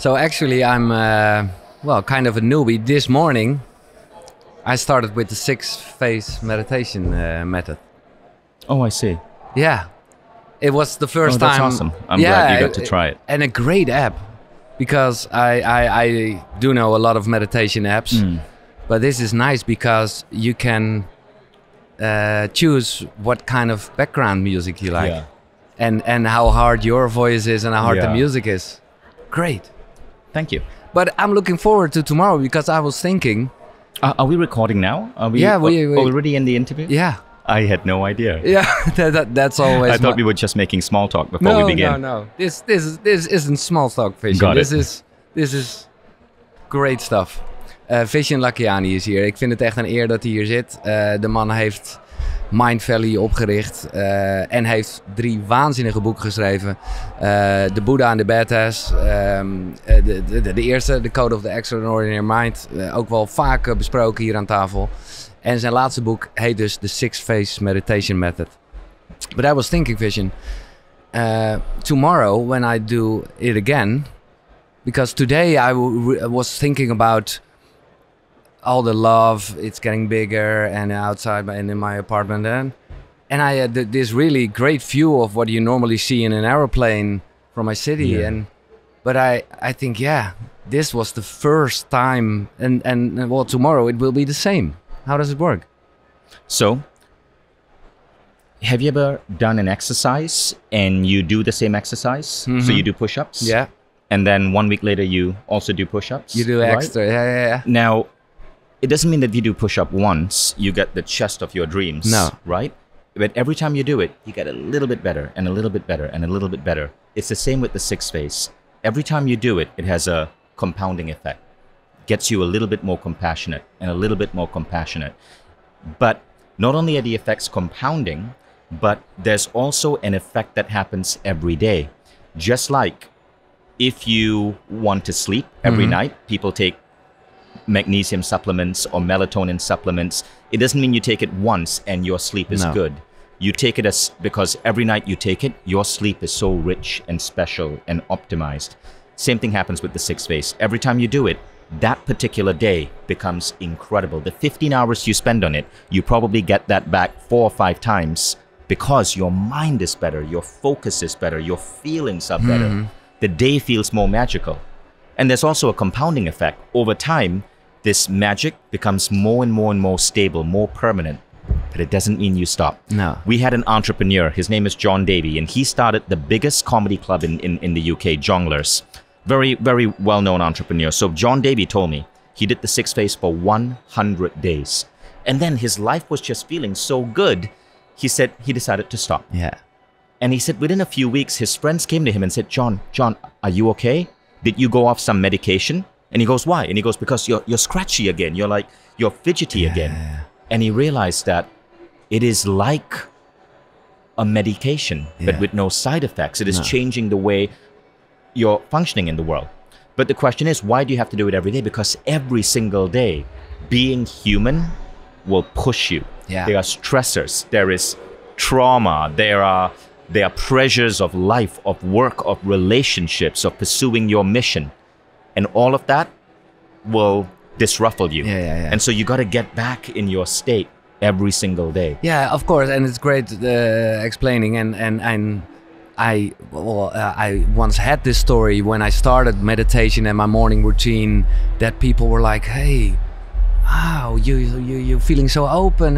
So actually, I'm well, kind of a newbie. This morning, I started with the 6-phase meditation method. Oh, I see. Yeah, it was the first that's time. awesome. I'm glad you got to try it. And a great app, because I do know a lot of meditation apps, but this is nice because you can choose what kind of background music you like, and how hard your voice is and how hard the music is. Great. Thank you. But I'm looking forward to tomorrow, because I was thinking. Are we recording now? Are we, we already in the interview? Yeah. I had no idea. Yeah, that's always. I thought we were just making small talk before we begin. No. This isn't small talk, Vishen. Got it. This is great stuff. Vishen Lakhiani is hier. Ik vind het echt een eer dat hij hier zit. De man heeft Mind Valley opgericht en heeft 3 waanzinnige boeken geschreven. The Buddha and the Badass. De eerste, The Code of the Extraordinary Mind. Ook wel vaak besproken hier aan tafel. En zijn laatste boek heet dus The 6-Phase Meditation Method. But I was thinking, Vishen, tomorrow when I do it again, because today I was thinking about all the love, it's getting bigger, and outside and in my apartment, and I had this really great view of what you normally see in an aeroplane from my city, but I think, this was the first time, and well, tomorrow it will be the same. How does it work? So, have you ever done an exercise and you do the same exercise? So you do push-ups? Yeah. And then 1 week later you also do push-ups? You do extra, yeah. Now, it doesn't mean that if you do push-up once, you get the chest of your dreams. No. Right? But every time you do it, you get a little bit better and a little bit better and a little bit better. It's the same with the 6-phase. Every time you do it, it has a compounding effect. Gets you a little bit more compassionate and a little bit more compassionate. But not only are the effects compounding, but there's also an effect that happens every day. Just like if you want to sleep every night, people take magnesium supplements or melatonin supplements. It doesn't mean you take it once and your sleep is good. You take it because every night you take it, your sleep is so rich and special and optimized. Same thing happens with the 6-phase. Every time you do it, that particular day becomes incredible. The 15 hours you spend on it, you probably get that back 4 or 5 times, because your mind is better, your focus is better, your feelings are better. The day feels more magical. And there's also a compounding effect. Over time, this magic becomes more and more and more stable, more permanent. But it doesn't mean you stop. No. We had an entrepreneur, his name is John Davey, and he started the biggest comedy club in the UK, Jongleurs. Very, very well-known entrepreneur. So John Davey told me he did the 6-phase for 100 days. And then his life was just feeling so good, he said he decided to stop. Yeah. And he said within a few weeks, his friends came to him and said, John, are you okay? Did you go off some medication? And he goes, why? And he goes, because you're scratchy again. You're fidgety again. And he realized that it is like a medication, but with no side effects. It is changing the way you're functioning in the world. But the question is, why do you have to do it every day? Because every single day, being human will push you. There are stressors, there is trauma, there are pressures of life, of work, of relationships, of pursuing your mission. And all of that will disruffle you. And so you got to get back in your state every single day. Yeah, of course, and it's great explaining, and I once had this story when I started meditation and my morning routine, that people were like, hey, wow, you're feeling so open,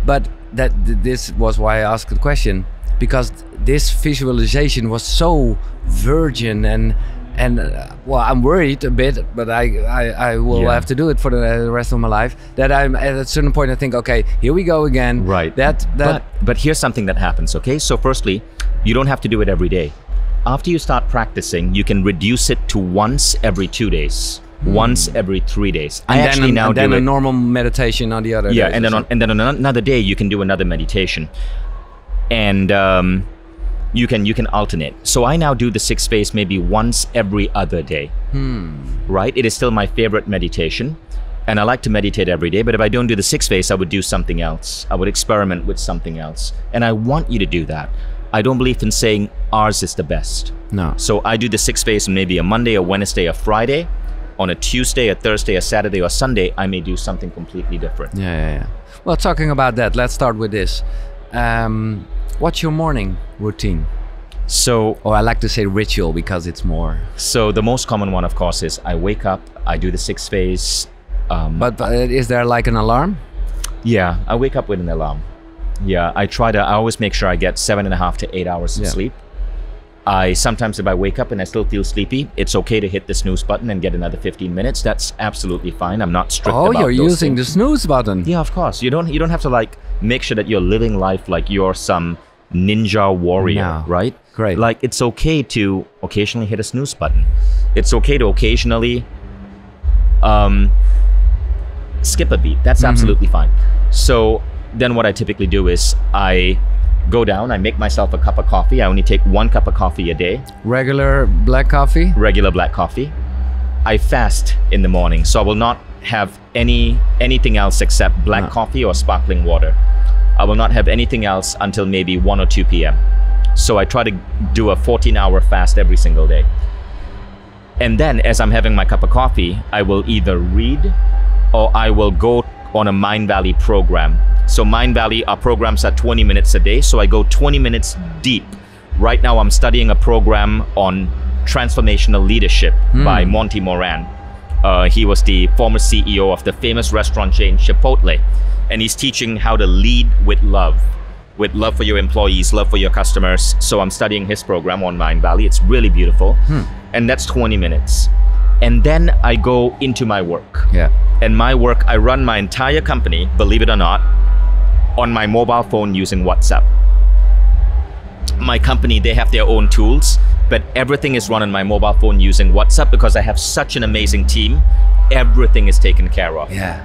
but this was why I asked the question, because this visualization was so virgin, and well, I'm worried a bit, but I will have to do it for the rest of my life, that I'm at a certain point I think, okay, here we go again. Right. But here's something that happens, okay? So firstly, you don't have to do it every day. After you start practicing, you can reduce it to once every 2 days, once every 3 days. And then a normal meditation on the other day. And then on another day you can do another meditation. And you can alternate. So I now do the 6-phase maybe once every other day. Right? It is still my favorite meditation. And I like to meditate every day, but if I don't do the 6-phase, I would do something else. I would experiment with something else. And I want you to do that. I don't believe in saying ours is the best. No. So I do the 6 phase on maybe a Monday, a Wednesday, a Friday. On a Tuesday, a Thursday, a Saturday, or Sunday, I may do something completely different. Yeah. Well, talking about that, let's start with this. What's your morning routine? So, Or I like to say ritual because it's more. so the most common one, of course, is I wake up, I do the 6 phase. But is there like an alarm? Yeah, I wake up with an alarm. Yeah, I always make sure I get 7.5 to 8 hours of Yeah. sleep. Sometimes if I wake up and I still feel sleepy, it's okay to hit the snooze button and get another 15 minutes. That's absolutely fine. I'm not strict Oh, about you're those using things. the snooze button. Yeah, of course. You don't have to like make sure that you're living life like you're some ninja warrior, No. right? Great. Like it's okay to occasionally hit a snooze button. It's okay to occasionally skip a beat. That's absolutely fine. So then what I typically do is I go down, I make myself a cup of coffee. I only take 1 cup of coffee a day, Regular black coffee? regular black coffee. I fast in the morning, so I will not have anything else except black No. coffee or sparkling water. I will not have anything else until maybe 1 or 2 p.m. So I try to do a 14-hour fast every single day. And then as I'm having my cup of coffee, I will either read or I will go on a Mindvalley program. So Mindvalley, our programs are 20 minutes a day, so I go 20 minutes deep. Right now I'm studying a program on transformational leadership by Monty Moran. He was the former CEO of the famous restaurant chain Chipotle, and he's teaching how to lead with love for your employees, love for your customers. So I'm studying his program on Mindvalley. It's really beautiful. And that's 20 minutes. And then I go into my work. Yeah. And my work, I run my entire company, believe it or not, on my mobile phone using WhatsApp. My company, they have their own tools, but everything is run on my mobile phone using WhatsApp because I have such an amazing team. Everything is taken care of. Yeah.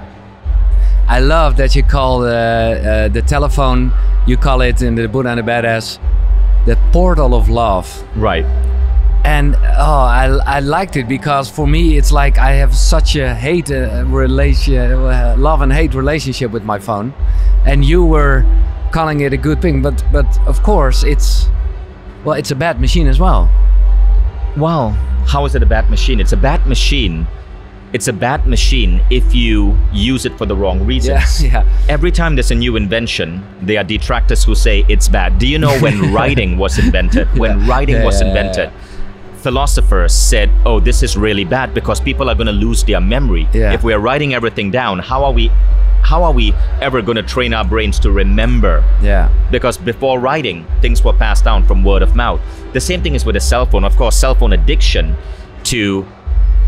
I love that you call the telephone, you call it in the Buddha and the Badass, the portal of love. Right. And I liked it because for me it's like I have such a love and hate relationship with my phone, and you were calling it a good thing, but of course it's a bad machine as well. Well, how is it a bad machine? It's a bad machine. It's a bad machine if you use it for the wrong reasons. Yeah. Every time there's a new invention, there are detractors who say it's bad. Do you know when writing was invented? When writing was invented, philosophers said, oh, this is really bad because people are going to lose their memory. Yeah. If we are writing everything down, how are we ever going to train our brains to remember? Yeah. Because before writing, things were passed down from word of mouth. The same thing is with a cell phone. Of course, cell phone addiction to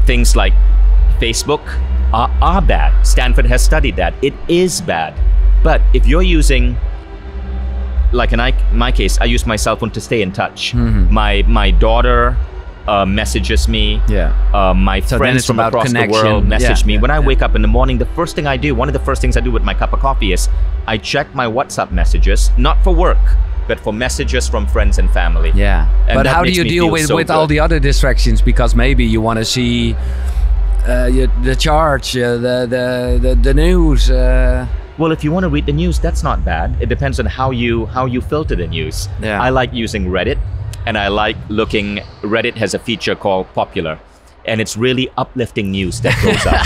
things like Facebook are bad. Stanford has studied that. It is bad. But if you're using, like in my case, I use my cell phone to stay in touch. My daughter messages me. Yeah. My So then friends it's from about across the connection. world message Yeah, me. yeah, When I yeah. wake up in the morning, the first thing I do, one of the first things I do with my cup of coffee is I check my WhatsApp messages, not for work, but for messages from friends and family. Yeah. And But that how do makes you me deal feel with so all good. the other distractions? Because maybe you want to see the charge, the news. Well, if you want to read the news, that's not bad. It depends on how you filter the news. Yeah. I like using Reddit, and I like looking. Reddit has a feature called Popular, and it's really uplifting news that goes up.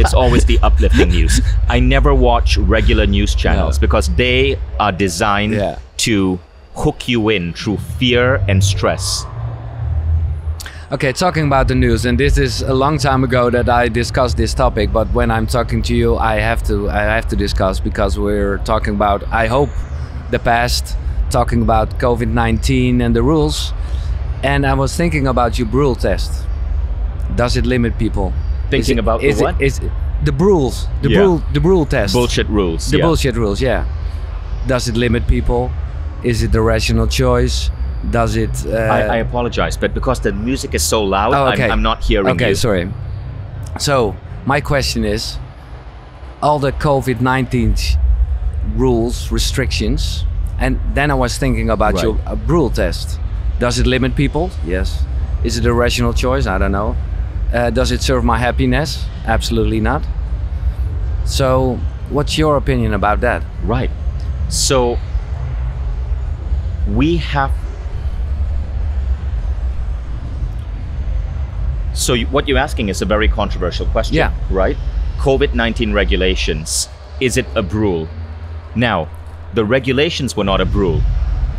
It's always the uplifting news. I never watch regular news channels because they are designed Yeah. to hook you in through fear and stress. Okay, talking about the news, and this is a long time ago that I discussed this topic, but when I'm talking to you, I have to discuss because we're talking about, I hope, the past, talking about COVID-19 and the rules, and I was thinking about your Brule test. Does it limit people? Thinking about the what? Is the Brules, Yeah. the Brule test. Bullshit rules. The yeah. bullshit rules, yeah. Does it limit people? Is it the rational choice? Does it? I apologize, but because the music is so loud, Oh, okay. I'm not hearing Okay, you. sorry. So my question is, all the COVID-19 rules, restrictions, and then I was thinking about Right. your Brule test. Does it limit people? Yes. Is it a rational choice? I don't know. Does it serve my happiness? Absolutely not. So what's your opinion about that? Right. So we have. So what you're asking is a very controversial question, Yeah. right? COVID-19 regulations, is it a rule? Now, the regulations were not a rule.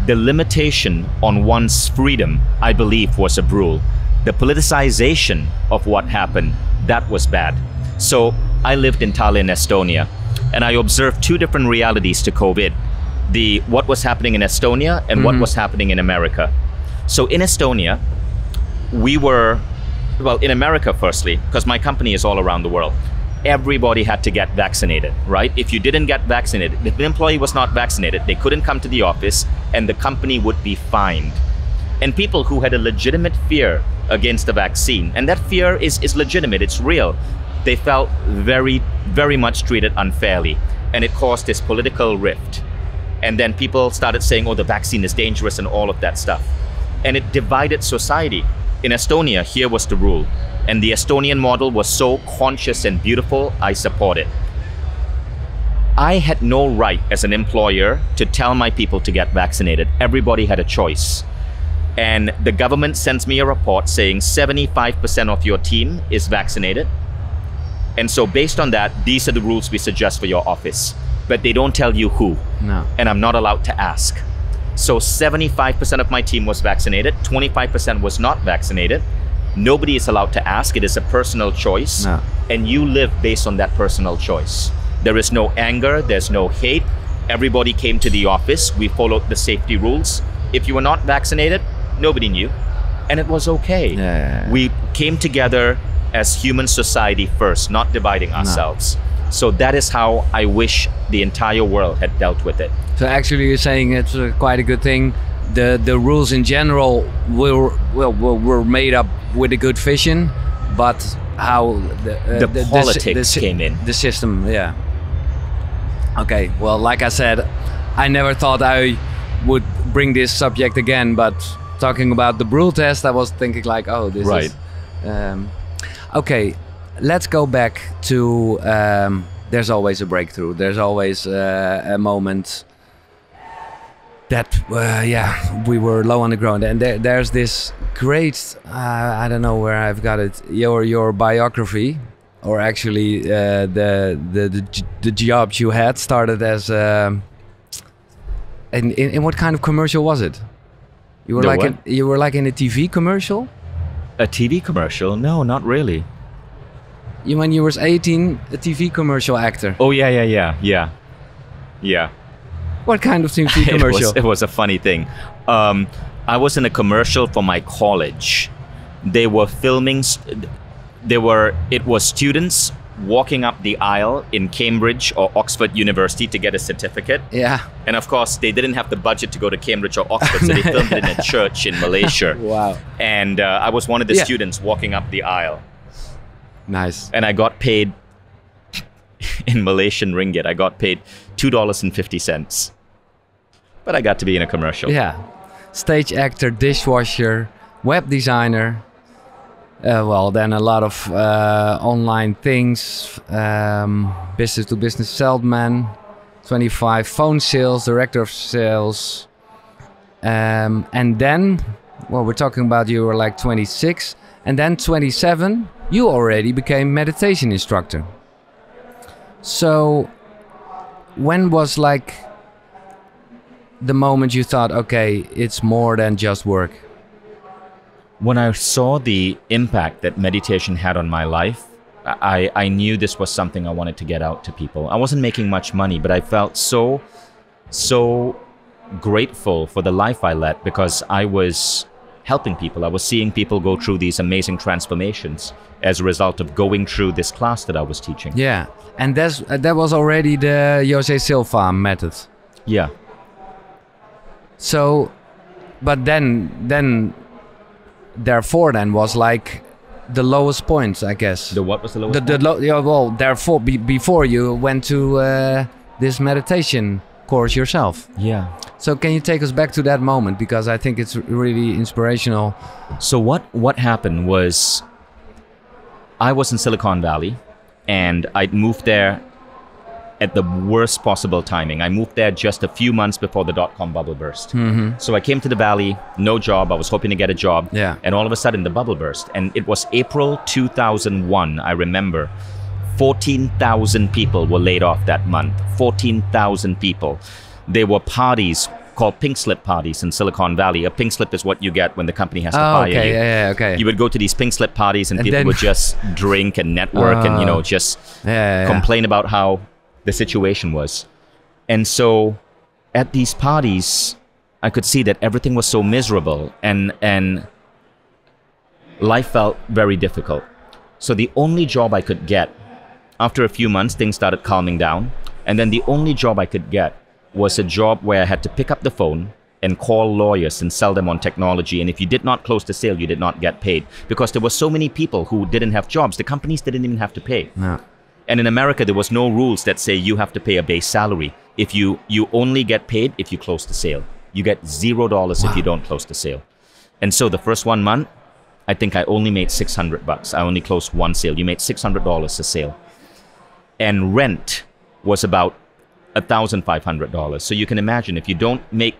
The limitation on one's freedom, I believe, was a rule. The politicization of what happened, that was bad. So I lived in Tallinn, Estonia, and I observed two different realities to COVID. What was happening in Estonia and what was happening in America. So in Estonia, we were, well, in America firstly, because my company is all around the world, everybody had to get vaccinated, right? If you didn't get vaccinated, if the employee was not vaccinated, they couldn't come to the office and the company would be fined. And people who had a legitimate fear against the vaccine, and that fear is legitimate, it's real, they felt very, very much treated unfairly. And it caused this political rift. And then people started saying, oh, the vaccine is dangerous and all of that stuff. And it divided society. In Estonia, here was the rule. And the Estonian model was so conscious and beautiful, I support it. I had no right as an employer to tell my people to get vaccinated. Everybody had a choice. And the government sends me a report saying 75% of your team is vaccinated. And so based on that, these are the rules we suggest for your office. But they don't tell you who. No. And I'm not allowed to ask. So 75% of my team was vaccinated, 25% was not vaccinated. Nobody is allowed to ask. It is a personal choice. No. And you live based on that personal choice. There is no anger, there's no hate. Everybody came to the office. We followed the safety rules. If you were not vaccinated, nobody knew. And it was okay. Yeah. We came together as human society first, not dividing ourselves. So that is how I wish the entire world had dealt with it. So actually you're saying it's quite a good thing. The rules in general were made up with a good vision, but how the politics came in. The system, yeah. Okay, well, like I said, I never thought I would bring this subject again, but talking about the Brühl test, I was thinking like, oh, this Right. is... okay, let's go back to... there's always a breakthrough. There's always a moment that, yeah, we were low on the ground. And there's this great, I don't know where I've got it, your biography, or actually the jobs you had started as, in what kind of commercial was it? You were you were like in a TV commercial? A TV commercial? No, not really. When you was 18, a TV commercial actor. Oh, yeah. What kind of TV commercial? It was a funny thing. I was in a commercial for my college. They were filming, it was students walking up the aisle in Cambridge or Oxford University to get a certificate. Yeah. And of course, they didn't have the budget to go to Cambridge or Oxford, so they filmed it in a church in Malaysia. Wow. And I was one of the students walking up the aisle. Nice. And I got paid in Malaysian ringgit. I got paid $2.50. But I got to be in a commercial. Yeah. Stage actor, dishwasher, web designer. Well, then a lot of online things. Business to business salesman. 25 phone sales, director of sales. And then, well, we're talking about you were like 26. And then 27, you already became meditation instructor. So when was like the moment you thought, okay, it's more than just work? When I saw the impact that meditation had on my life, I knew this was something I wanted to get out to people. I wasn't making much money, but I felt so grateful for the life I led because I was helping people. I was seeing people go through these amazing transformations as a result of going through this class that I was teaching. Yeah, and that was already the Jose Silva method. Yeah. So, but then therefore then was like the lowest point, I guess. The what was the lowest point? Well, therefore, before you went to this meditation course yourself. Yeah. So can you take us back to that moment, because I think it's really inspirational. So what happened was I was in Silicon Valley and I'd moved there at the worst possible timing. I moved there just a few months before the dot-com bubble burst. So I came to the Valley, no job. I was hoping to get a job. Yeah. And all of a sudden the bubble burst. And it was April 2001, I remember. 14,000 people were laid off that month. 14,000 people. There were parties called pink slip parties in Silicon Valley. A pink slip is what you get when the company has to fire you. Okay. You would go to these pink slip parties and people then- would just drink and network and, you know, just complain about how the situation was. And so at these parties, I could see that everything was so miserable and life felt very difficult. So the only job I could get, after a few months, things started calming down. And then the only job I could get was a job where I had to pick up the phone and call lawyers and sell them on technology. And if you did not close the sale, you did not get paid. Because there were so many people who didn't have jobs. The companies didn't even have to pay. No. And in America, there was no rules that say you have to pay a base salary. If you only get paid if you close the sale. You get $0 if you don't close the sale. And so the first 1 month, I think I only made $600. I only closed one sale. You made $600 a sale. And rent was about $1,500. So you can imagine if you don't make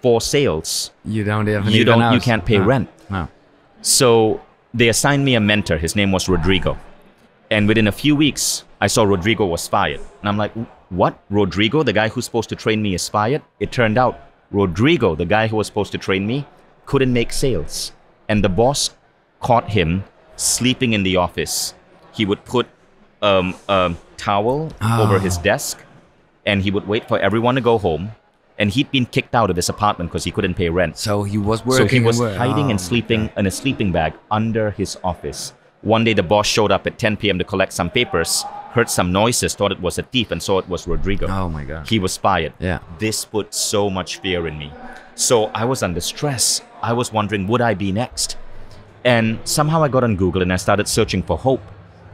4 sales, You don't have you can't pay rent. No. So they assigned me a mentor. His name was Rodrigo. And within a few weeks, I saw Rodrigo was fired. And I'm like, what? Rodrigo, the guy who's supposed to train me, is fired? It turned out Rodrigo, the guy who was supposed to train me, couldn't make sales. And the boss caught him sleeping in the office. He would put a towel over his desk and he would wait for everyone to go home. And he'd been kicked out of his apartment because he couldn't pay rent. So he was working. So he was hiding and sleeping in a sleeping bag under his office. One day the boss showed up at 10 p.m. to collect some papers, heard some noises, thought it was a thief, and saw it was Rodrigo. Oh my God. He was fired. Yeah. This put so much fear in me. So I was under stress. I was wondering, would I be next? And somehow I got on Google and I started searching for hope.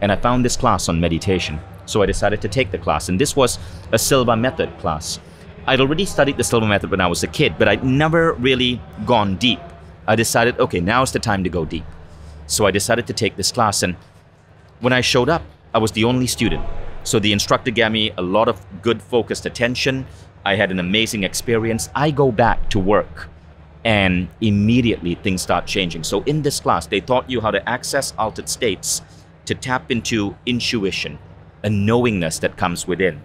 And I found this class on meditation. So I decided to take the class. And this was a Silva Method class. I'd already studied the Silva Method when I was a kid, but I'd never really gone deep. I decided, okay, now's the time to go deep. So I decided to take this class. And when I showed up, I was the only student. So the instructor gave me a lot of good focused attention. I had an amazing experience. I go back to work and immediately things start changing. So in this class, they taught you how to access altered states to tap into intuition, a knowingness that comes within.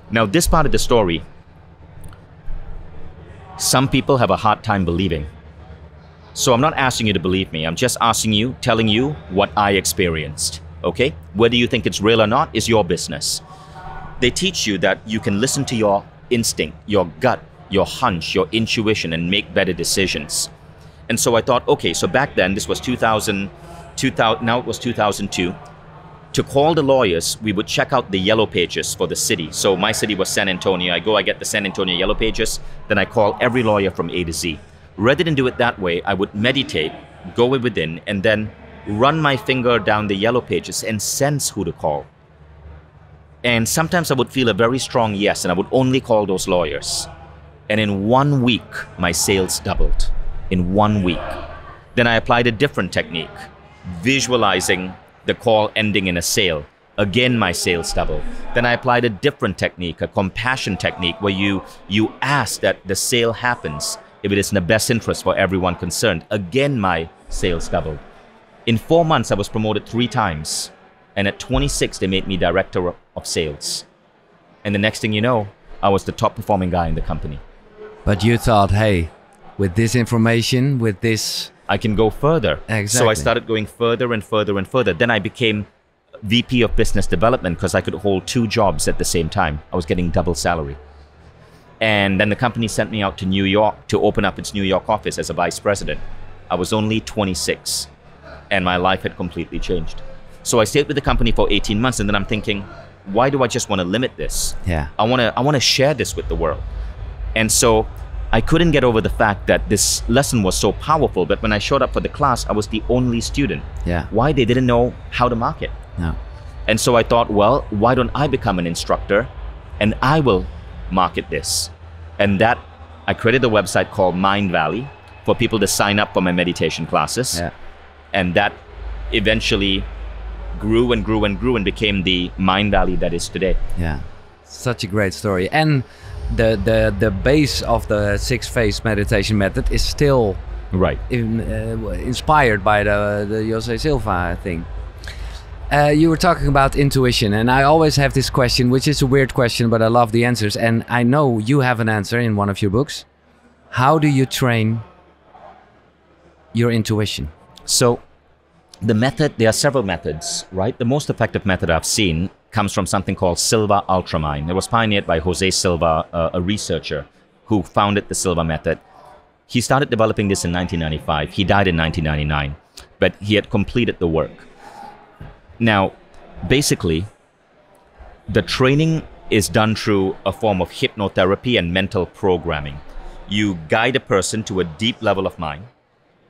Now, this part of the story, some people have a hard time believing. So I'm not asking you to believe me. I'm just asking you, telling you what I experienced, okay? Whether you think it's real or not is your business. They teach you that you can listen to your instinct, your gut, your hunch, your intuition, and make better decisions. And so I thought, okay, so back then, this was 2000, now it was 2002. To call the lawyers, we would check out the yellow pages for the city. So my city was San Antonio. I get the San Antonio yellow pages, then I call every lawyer from A to Z. Rather than do it that way, I would meditate, go within, and then run my finger down the yellow pages and sense who to call. And sometimes I would feel a very strong yes, and I would only call those lawyers. And in 1 week, my sales doubled. In 1 week. Then I applied a different technique, visualizing the call ending in a sale. Again, my sales doubled. Then I applied a different technique, a compassion technique, where you ask that the sale happens if it is in the best interest for everyone concerned. Again, my sales doubled. In 4 months, I was promoted 3 times. And at 26, they made me director of sales. And the next thing you know, I was the top performing guy in the company. But you thought, hey, with this information, with this... I can go further. Exactly. So I started going further and further and further. Then I became VP of Business Development because I could hold 2 jobs at the same time. I was getting double salary. And then the company sent me out to New York to open up its New York office as a vice president. I was only 26 and my life had completely changed. So I stayed with the company for 18 months and then I'm thinking, why do I just want to limit this? Yeah. I want to share this with the world. And so I couldn't get over the fact that this lesson was so powerful, but when I showed up for the class, I was the only student. Yeah. Why? They didn't know how to market. No. And so I thought, well, why don't I become an instructor and I will market this? And that I created a website called Mind Valley for people to sign up for my meditation classes. Yeah. And that eventually grew and grew and grew and became the Mind Valley that is today. Yeah. Such a great story. And the base of the 6-phase meditation method is still Right. inspired by the Jose Silva thing. You were talking about intuition, and I always have this question, which is a weird question, but I love the answers. And I know you have an answer in one of your books. How do you train your intuition? So the method, there are several methods, right? The most effective method I've seen comes from something called Silva Ultramind. It was pioneered by Jose Silva, a researcher who founded the Silva method. He started developing this in 1995. He died in 1999, but he had completed the work. Now, basically, the training is done through a form of hypnotherapy and mental programming. You guide a person to a deep level of mind,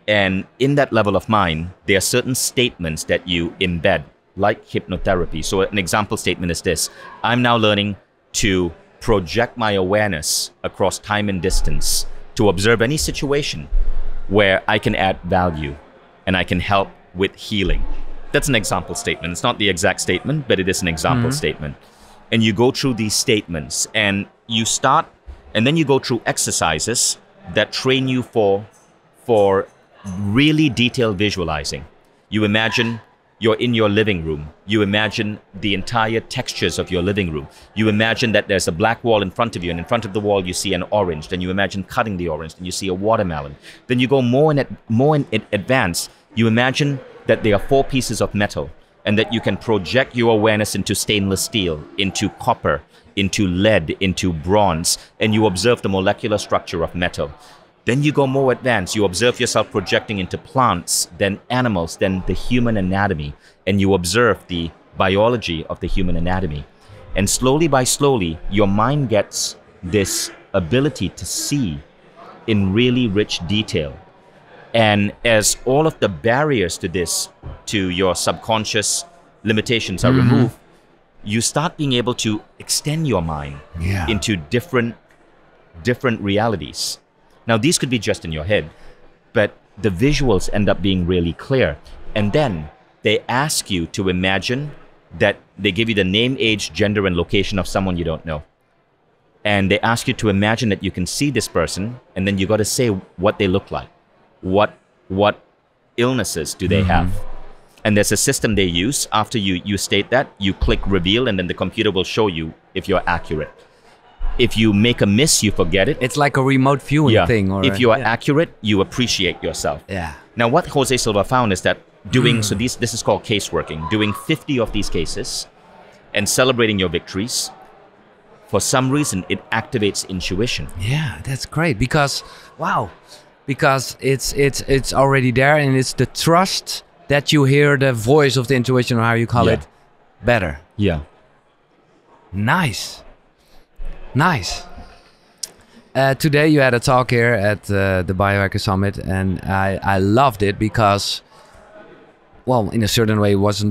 and in that level of mind, there are certain statements that you embed, like hypnotherapy. So an example statement is this: I'm now learning to project my awareness across time and distance to observe any situation where I can add value and I can help with healing. That's an example statement. It's not the exact statement, but it is an example statement. And you go through these statements and you start, and then you go through exercises that train you for really detailed visualizing. You imagine you're in your living room. You imagine the entire textures of your living room. You imagine that there's a black wall in front of you, and in front of the wall you see an orange. Then you imagine cutting the orange, then you see a watermelon. Then you go more in advance. You imagine that there are 4 pieces of metal, and that you can project your awareness into stainless steel, into copper, into lead, into bronze, and you observe the molecular structure of metal. Then you go more advanced. You observe yourself projecting into plants, then animals, then the human anatomy, and you observe the biology of the human anatomy. And slowly by slowly, your mind gets this ability to see in really rich detail. And as all of the barriers to this, to your subconscious limitations are removed, you start being able to extend your mind into different realities. Now, these could be just in your head, but the visuals end up being really clear. And then they ask you to imagine that they give you the name, age, gender, and location of someone you don't know. And they ask you to imagine that you can see this person, and then you got to say what they look like. What illnesses do they have? And there's a system they use. After you state that, you click reveal, and then the computer will show you if you're accurate. If you make a miss, you forget it. It's like a remote viewing thing. Or if you are accurate, you appreciate yourself. Yeah. Now, what Jose Silva found is that doing, so this is called case working, doing 50 of these cases and celebrating your victories, for some reason, it activates intuition. Yeah, that's great because, wow, because it's already there, and it's the trust that you hear the voice of the intuition, or how you call it, better. Yeah. Nice. Nice. Today you had a talk here at the Biohacker Summit, and I loved it because, well, in a certain way, it was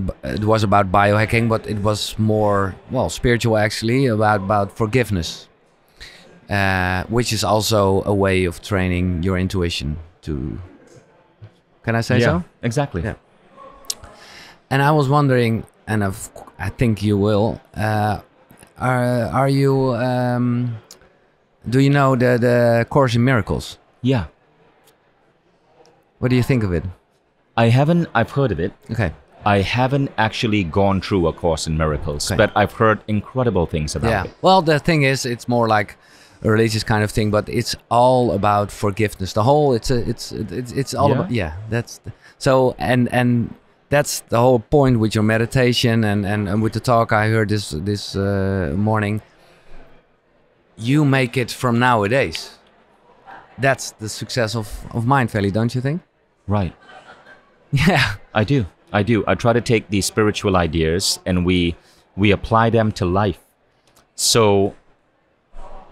about biohacking, but it was more, well, spiritual actually, about forgiveness, which is also a way of training your intuition to. Can I say so? Exactly. Yeah. And I was wondering, and I think you will. Are you? Do you know the Course in Miracles? Yeah. What do you think of it? I haven't. I've heard of it. Okay. I haven't actually gone through A Course in Miracles, but I've heard incredible things about it. Well, the thing is, it's more like a religious kind of thing, but it's all about forgiveness. The whole, it's all about, that's so, and that's the whole point with your meditation and with the talk I heard this morning. You make it from nowadays. That's the success of Mind Valley, don't you think? Right. Yeah. I do. I try to take these spiritual ideas and we apply them to life. So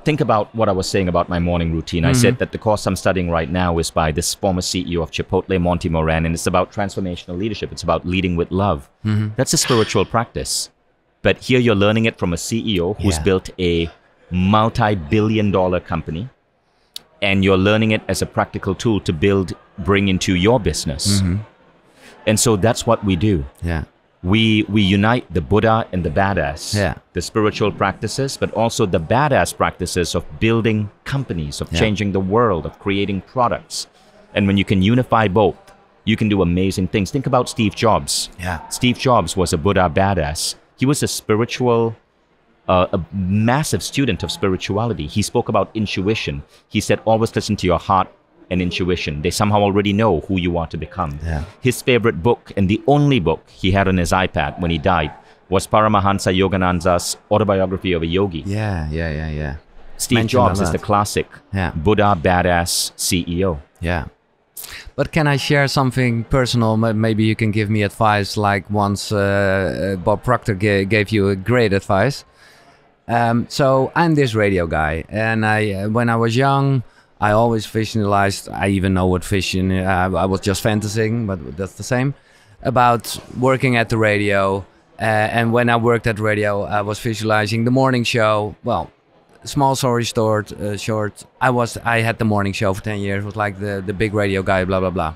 think about what I was saying about my morning routine. I said that the course I'm studying right now is by this former CEO of Chipotle, Monty Moran, and it's about transformational leadership. It's about leading with love. That's a spiritual practice. But here you're learning it from a CEO who's built a multi-billion-dollar company, and you're learning it as a practical tool to bring into your business. And so that's what we do. Yeah. We unite the Buddha and the badass, Yeah. the spiritual practices, but also the badass practices of building companies, of changing the world, of creating products. And when you can unify both, you can do amazing things. Think about Steve Jobs. Yeah. Steve Jobs was a Buddha badass. He was a spiritual, a massive student of spirituality. He spoke about intuition. He said, always listen to your heart and intuition. They somehow already know who you want to become. Yeah. His favorite book, and the only book he had on his iPad when he died, was Paramahansa Yogananda's Autobiography of a Yogi. Yeah. Steve Mentioned Jobs a is the lot. classic Yeah. Buddha badass CEO. Yeah. But can I share something personal? Maybe you can give me advice like once Bob Proctor gave you a great advice. So I'm this radio guy, and when I was young, I always visualized, I even know what vision, I was just fantasizing, but that's the same, about working at the radio. And when I worked at radio, I was visualizing the morning show. Well, small story short, I had the morning show for 10 years, was like the big radio guy, blah, blah, blah.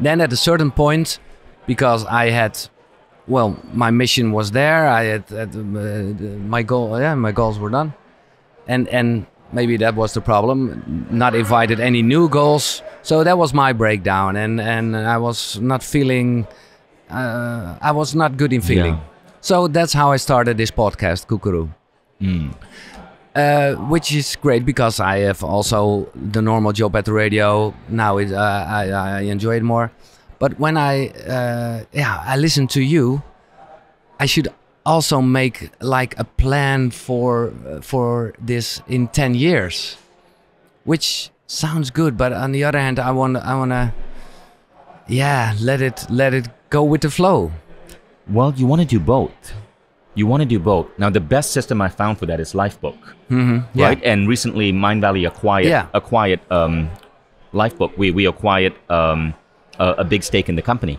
Then at a certain point, because I had, well, my mission was there, I had my goal, my goals were done. And maybe that was the problem, not invited any new goals. So that was my breakdown, and I was not feeling, I was not good in feeling. Yeah. So that's how I started this podcast, Kukuru. Which is great because I have also the normal job at the radio. Now I enjoy it more. But when I listen to you, I should also make like a plan for this in 10 years, which sounds good. But on the other hand, I wanna, let it go with the flow. Well, you want to do both. You want to do both. Now, the best system I found for that is Lifebook, right? And recently, Mindvalley acquired Lifebook. We acquired a big stake in the company.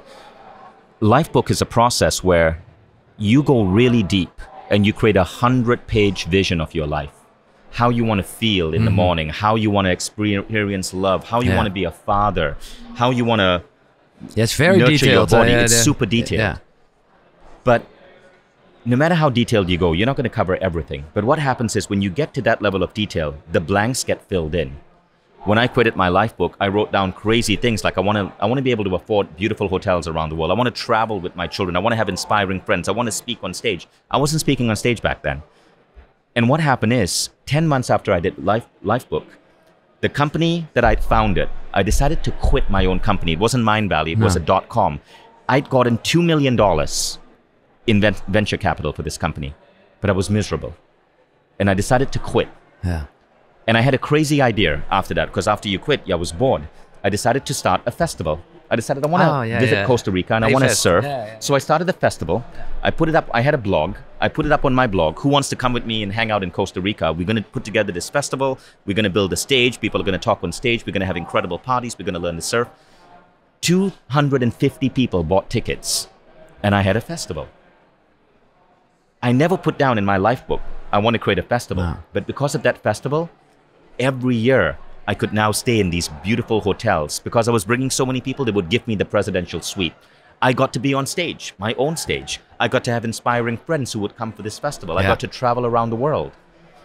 Lifebook is a process where you go really deep and you create 100-page vision of your life. How you want to feel in the morning, how you want to experience love, how you want to be a father, how you want to It's very nurture detailed. your body. It's super detailed. Yeah. But no matter how detailed you go, you're not going to cover everything. But what happens is when you get to that level of detail, the blanks get filled in. When I created my Lifebook, I wrote down crazy things like I want to be able to afford beautiful hotels around the world. I want to travel with my children. I want to have inspiring friends. I want to speak on stage. I wasn't speaking on stage back then. And what happened is, 10 months after I did Lifebook, the company that I'd founded, I decided to quit my own company. It wasn't Mindvalley. It was a .com. I'd gotten $2 million in venture capital for this company, but I was miserable. And I decided to quit. Yeah. And I had a crazy idea after that, because after you quit, I was bored. I decided to start a festival. I decided I want to visit Costa Rica and I want to surf. So I started a festival. I put it up. I had a blog. I put it up on my blog. Who wants to come with me and hang out in Costa Rica? We're going to put together this festival. We're going to build a stage. People are going to talk on stage. We're going to have incredible parties. We're going to learn to surf. 250 people bought tickets and I had a festival. I never put down in my Lifebook, I want to create a festival. No. But because of that festival, every year I could now stay in these beautiful hotels. Because I was bringing so many people, they would give me the presidential suite. I got to be on stage, my own stage. I got to have inspiring friends who would come for this festival. I got to travel around the world.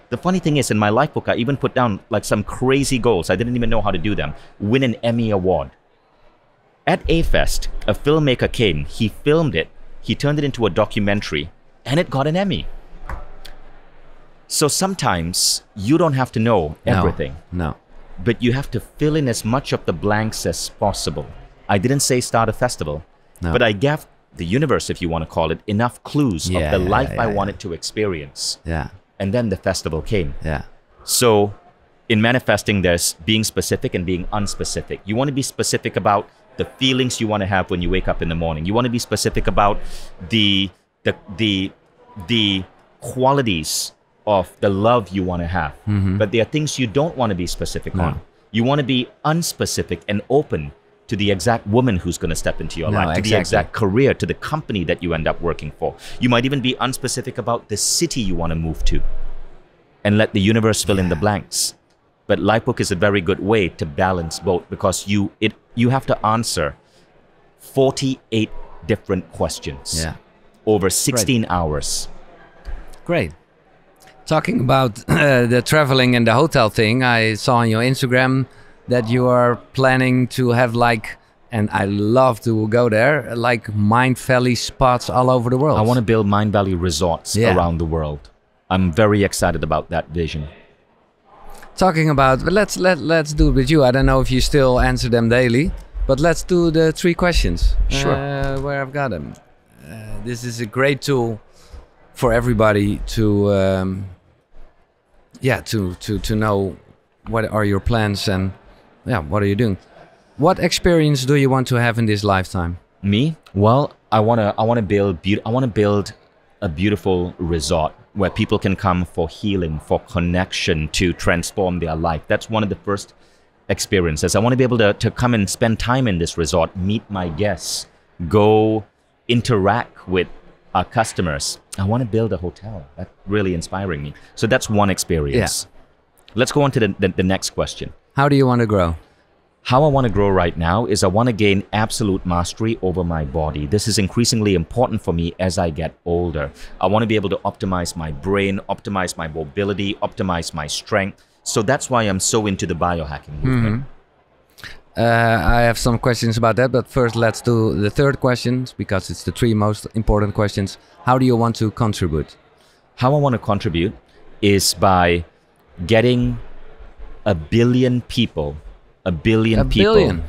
The funny thing is, in my Lifebook, I even put down like some crazy goals. I didn't even know how to do them. Win an Emmy Award. At A-Fest, a filmmaker came, he filmed it, he turned it into a documentary, and it got an Emmy. So sometimes you don't have to know everything. No. But you have to fill in as much of the blanks as possible. I didn't say start a festival, but I gave the universe, if you want to call it, enough clues of the life I wanted to experience. Yeah. And then the festival came. Yeah. So in manifesting, there's being specific and being unspecific. You want to be specific about the feelings you want to have when you wake up in the morning. You want to be specific about the qualities of the love you want to have. But there are things you don't want to be specific on. You want to be unspecific and open to the exact woman who's going to step into your life, to the exact career, to the company that you end up working for. You might even be unspecific about the city you want to move to and let the universe fill in the blanks. But Lifebook is a very good way to balance both, because you have to answer 48 different questions Yeah. over 16 hours. Great. Talking about the traveling and the hotel thing, I saw on your Instagram that you are planning to have like, and I love to go there, like Mind Valley spots all over the world. I want to build Mind Valley resorts around the world. I'm very excited about that vision. Talking about, let's do it with you. I don't know if you still answer them daily, but let's do the 3 questions. Sure. Where I've got them. This is a great tool for everybody to, to know what are your plans and what are you doing. What experience do you want to have in this lifetime? Me? Well, I want to build a beautiful resort where people can come for healing, for connection, to transform their life. That's one of the first experiences. I want to be able to come and spend time in this resort, meet my guests, go interact with our customers. I want to build a hotel. That's really inspiring me. So that's one experience. Yeah. Let's go on to the next question. How do you want to grow? How I want to grow right now is I want to gain absolute mastery over my body. This is increasingly important for me as I get older. I want to be able to optimize my brain, optimize my mobility, optimize my strength. So that's why I'm so into the biohacking movement. I have some questions about that, but first let's do the 3rd questions because it's the 3 most important questions. How do you want to contribute? How I want to contribute is by getting 1 billion people, a billion people,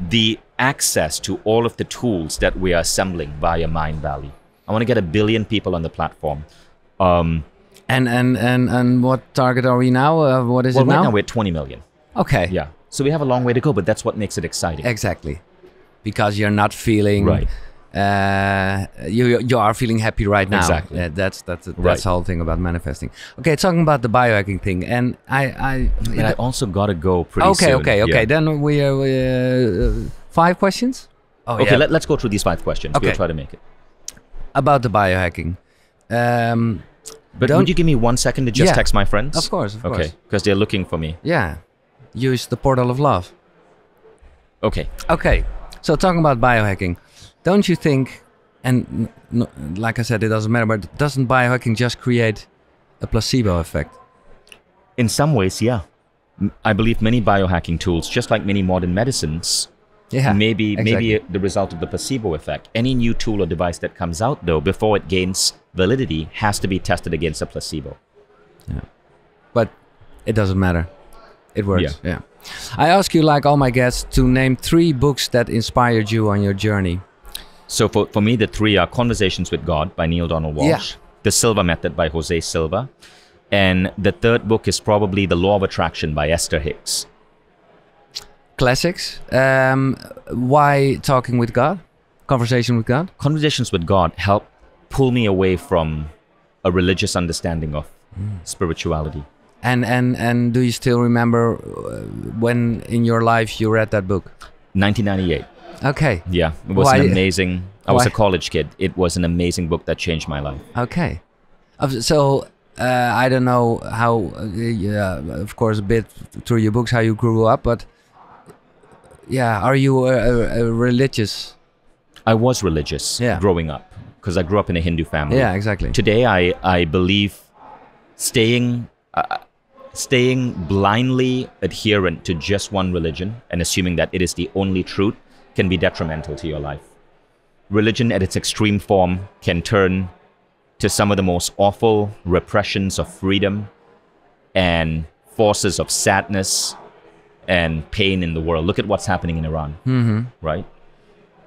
the access to all of the tools that we are assembling via Mind Valley. I want to get 1 billion people on the platform. And what target are we now? What is it now? Right now we're at 20 million. Okay. Yeah. So we have a long way to go, but that's what makes it exciting. Exactly. Because you're not feeling... Right. You are feeling happy right now. Exactly. That's the whole thing about manifesting. Okay, talking about the biohacking thing, and I also gotta go pretty soon. Okay. Yeah. Then we 5 questions. Oh, okay, let's go through these 5 questions. Okay. We'll try to make it. About the biohacking. But would you give me 1 second to just text my friends? Of course. Okay, because they're looking for me. Yeah. Use the portal of love. Okay. Okay. So talking about biohacking, don't you think, and like I said, it doesn't matter, but doesn't biohacking just create a placebo effect? In some ways, yeah. I believe many biohacking tools, just like many modern medicines, maybe the result of the placebo effect. Any new tool or device that comes out, though, before it gains validity, has to be tested against a placebo. Yeah. But it doesn't matter. It works. Yeah. I ask you, like all my guests, to name 3 books that inspired you on your journey. So for me, the 3 are Conversations with God by Neale Donald Walsch, The Silva Method by Jose Silva, and the 3rd book is probably The Law of Attraction by Esther Hicks. Classics. Why Talking with God? Conversation with God? Conversations with God help pull me away from a religious understanding of spirituality. And do you still remember when in your life you read that book? 1998. Okay. Yeah, it was an amazing... I was a college kid. It was an amazing book that changed my life. Okay. So, I don't know how, of course, a bit through your books, how you grew up, but yeah, are you a religious? I was religious growing up because I grew up in a Hindu family. Yeah, exactly. Today, I believe staying blindly adherent to just one religion and assuming that it is the only truth can be detrimental to your life. Religion at its extreme form can turn to some of the most awful repressions of freedom and forces of sadness and pain in the world. Look at what's happening in Iran, right?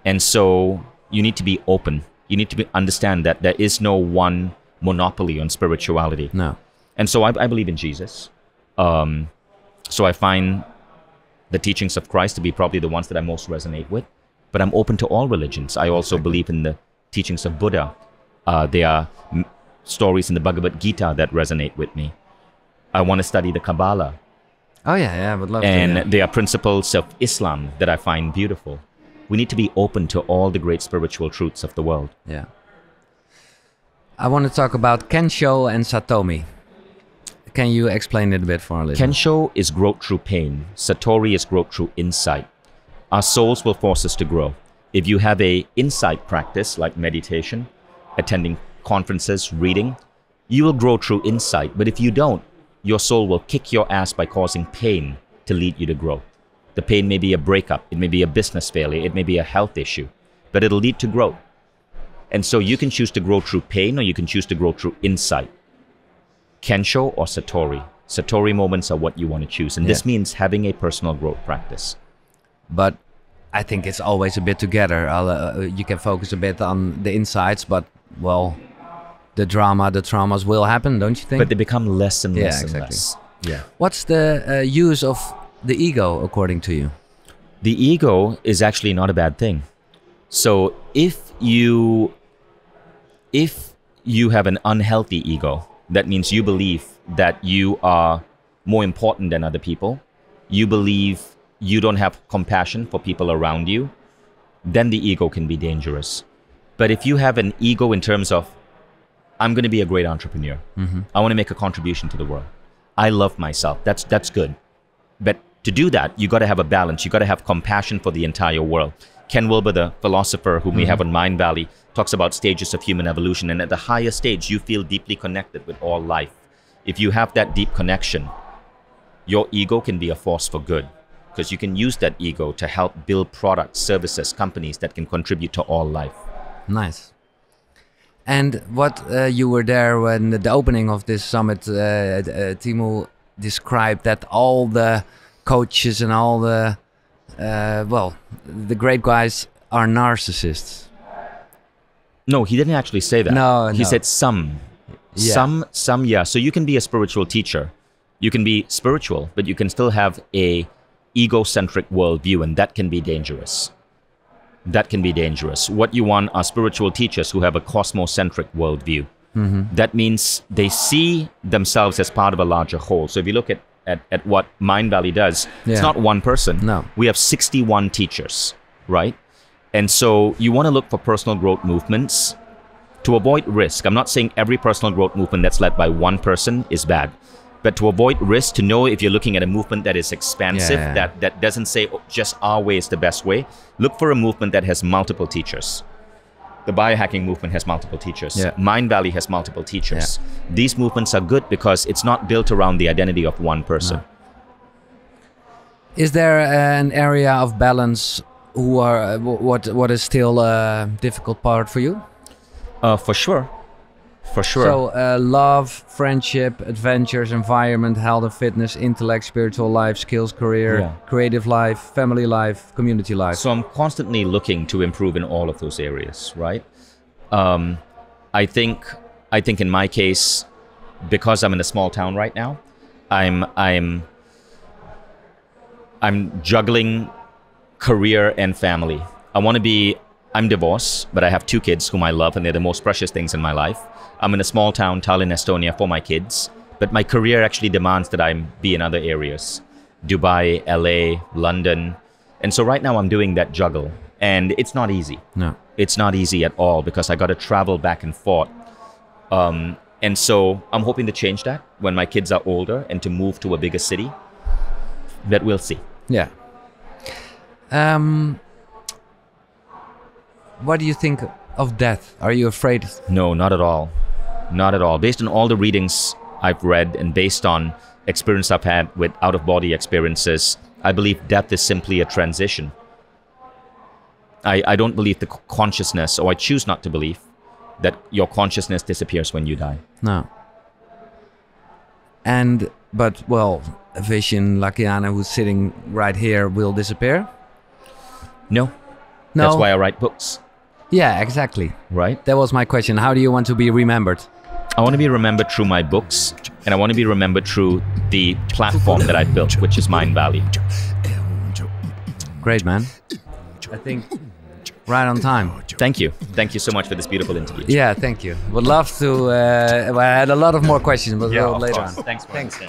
And so you need to be open. You need to understand that there is no one monopoly on spirituality. No. And so I believe in Jesus. So I find the teachings of Christ to be probably the ones that I most resonate with. But I'm open to all religions. I also believe in the teachings of Buddha. There are stories in the Bhagavad Gita that resonate with me. I want to study the Kabbalah. Oh yeah, I would love to. And there are principles of Islam that I find beautiful. We need to be open to all the great spiritual truths of the world. Yeah. I want to talk about Kensho and Satomi. Can you explain it a bit for our listeners? Kensho is growth through pain. Satori is growth through insight. Our souls will force us to grow. If you have a insight practice like meditation, attending conferences, reading, you will grow through insight. But if you don't, your soul will kick your ass by causing pain to lead you to grow. The pain may be a breakup, it may be a business failure, it may be a health issue, but it'll lead to growth. And so you can choose to grow through pain or you can choose to grow through insight. Kensho or Satori. Satori moments are what you want to choose. And this means having a personal growth practice. But I think it's always a bit together. You can focus a bit on the insights, but well, the traumas will happen, don't you think? But they become less and less exactly. and less. Yeah. What's the use of the ego, according to you? The ego is actually not a bad thing. So if you have an unhealthy ego, that means you believe that you are more important than other people, you believe you don't have compassion for people around you, then the ego can be dangerous. But if you have an ego in terms of, I'm going to be a great entrepreneur, I want to make a contribution to the world, I love myself, that's good. But to do that, you got to have a balance. You got to have compassion for the entire world. Ken Wilber, the philosopher whom we have on Mindvalley, talks about stages of human evolution. And at the higher stage, you feel deeply connected with all life. If you have that deep connection, your ego can be a force for good, because you can use that ego to help build products, services, companies that can contribute to all life. Nice. And what you were there when the opening of this summit, Timo described that all the coaches and all the the great guys are narcissists. No, he didn't actually say that. No, he said some. Yeah. Some, yeah. So you can be a spiritual teacher. You can be spiritual, but you can still have a egocentric worldview, and that can be dangerous. That can be dangerous. What you want are spiritual teachers who have a cosmocentric worldview. That means they see themselves as part of a larger whole. So if you look at what Mindvalley does, it's not one person. No. We have 61 teachers, right? And so you want to look for personal growth movements to avoid risk. I'm not saying every personal growth movement that's led by one person is bad, but to avoid risk, to know if you're looking at a movement that is expansive, that doesn't say just our way is the best way, look for a movement that has multiple teachers. The biohacking movement has multiple teachers. Mindvalley has multiple teachers. These movements are good because it's not built around the identity of one person. No. Is there an area of balance who are what is still a difficult part for you? For sure. For sure. So love, friendship, adventures, environment, health and fitness, intellect, spiritual life, skills, career, creative life, family life, community life. So I'm constantly looking to improve in all of those areas, right? I think in my case, because I'm in a small town right now, I'm juggling career and family. I'm divorced, but I have 2 kids whom I love, and they're the most precious things in my life. I'm in a small town, Tallinn, Estonia, for my kids, but my career actually demands that I be in other areas. Dubai, LA, London. And so right now I'm doing that juggle, and it's not easy. No. It's not easy at all, because I got to travel back and forth. And so I'm hoping to change that when my kids are older and to move to a bigger city. But we'll see. Yeah. What do you think of death? Are you afraid? No, not at all. Not at all. Based on all the readings I've read and based on experience I've had with out-of-body experiences, I believe death is simply a transition. I don't believe the consciousness, or I choose not to believe, that your consciousness disappears when you die. No. But Vishen Lakhiani, who's sitting right here, will disappear? No. That's why I write books. Yeah, exactly. Right? That was my question. How do you want to be remembered? I want to be remembered through my books, and I want to be remembered through the platform that I built, which is Mindvalley. Great, man. I think right on time. Thank you. Thank you so much for this beautiful interview. Yeah, thank you. Would love to. I had a lot of more questions, but we'll later on. Thanks. Thanks.